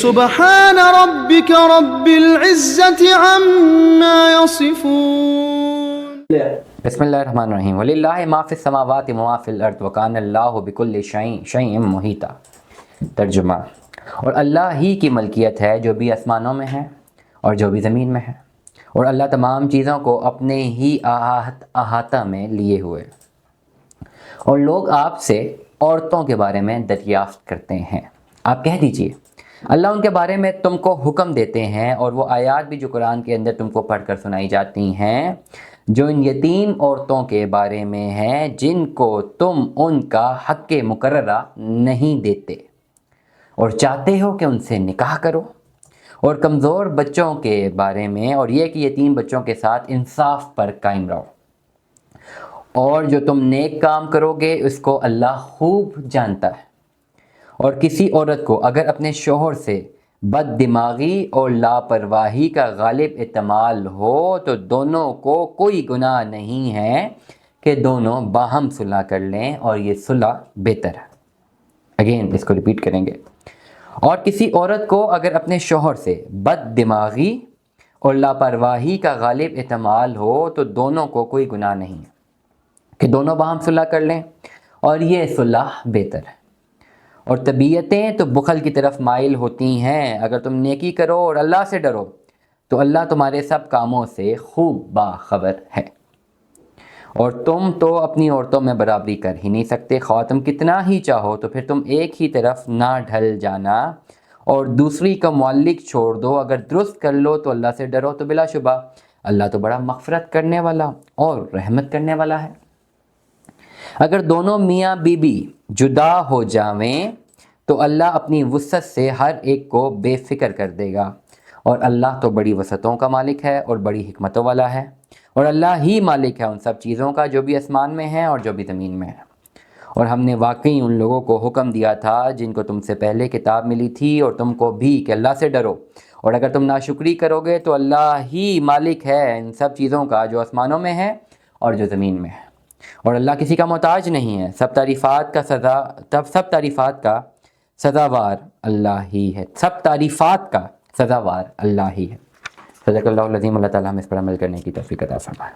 سبحان ربك رب العزة عما يصفون. بسم اللہ الرحمن الرحیم. وَلِلَّهِ مَا فِي السَّمَاوَاتِ وَمَا فِي الْأَرْضِ وَكَانَ اللَّهُ بِكُلِّ شَيْءٍ مُحِيطًا. ترجمہ: اور اللہ ہی کی ملکیت ہے جو بھی آسمانوں میں ہے اور جو بھی زمین میں ہے، اور اللہ تمام چیزوں کو اپنے ہی احاطہ میں لیے ہوئے. اور لوگ آپ سے عورتوں کے بارے میں دریافت کرتے ہیں، آپ کہہ دیجئے اللہ ان کے بارے میں تم کو حکم دیتے ہیں، اور وہ آیات بھی جو قرآن کے اندر تم کو پڑھ کر سنائی جاتی ہیں جو ان یتیم عورتوں کے بارے میں ہیں جن کو تم ان کا حق مقررہ نہیں دیتے اور چاہتے ہو کہ ان سے نکاح کرو، اور کمزور بچوں کے بارے میں، اور یہ کہ یتیم بچوں کے ساتھ انصاف پر قائم رہو، اور جو تم نیک کام کرو گے اس کو اللہ خوب جانتا ہے. اور کسی عورت کو اگر اپنے شوہر سے بد دماغی اور لاپرواہی کا غالب احتمال ہو تو دونوں کو کوئی گناہ نہیں ہے کہ دونوں باہم صلح کر لیں، اور یہ صلح بہتر ہے. اگین اس کو ریپیٹ کریں گے. اور کسی عورت کو اگر اپنے شوہر سے بد دماغی اور لاپرواہی کا غالب احتمال ہو تو دونوں کو کوئی گناہ نہیں ہے کہ دونوں باہم صلح کر لیں، اور یہ صلح بہتر ہے. اور طبیعتیں تو بخل کی طرف مائل ہوتی ہیں. اگر تم نیکی کرو اور اللہ سے ڈرو تو اللہ تمہارے سب کاموں سے خوب باخبر ہے. اور تم تو اپنی عورتوں میں برابری کر ہی نہیں سکتے، خواہ تم کتنا ہی چاہو تو پھر تم ایک ہی طرف نہ ڈھل جانا اور دوسری کا معلق چھوڑ دو. اگر درست کر لو تو اللہ سے ڈرو تو بلا شبہ اللہ تو بڑا مغفرت کرنے والا اور رحمت کرنے والا ہے. اگر دونوں میاں بیوی جدا ہو جاویں تو اللہ اپنی وسعت سے ہر ایک کو بے فکر کر دے گا، اور اللہ تو بڑی وسعتوں کا مالک ہے اور بڑی حکمتوں والا ہے. اور اللہ ہی مالک ہے ان سب چیزوں کا جو بھی آسمان میں ہے اور جو بھی زمین میں ہے. اور ہم نے واقعی ان لوگوں کو حکم دیا تھا جن کو تم سے پہلے کتاب ملی تھی اور تم کو بھی کہ اللہ سے ڈرو، اور اگر تم ناشکری کرو گے تو اللہ ہی مالک ہے ان سب چیزوں کا جو آسمانوں میں ہے اور جو زمین میں ہے. اور اللہ کسی کا محتاج نہیں ہے. سب تعریفات کا سزاوار اللہ ہی ہے. سب تعریفات کا سزاوار اللہ ہی ہے. صدق اللہ العظیم. اللہ تعالیٰ ہمیں اس پر عمل کرنے کی توفیق عطا فرمائے.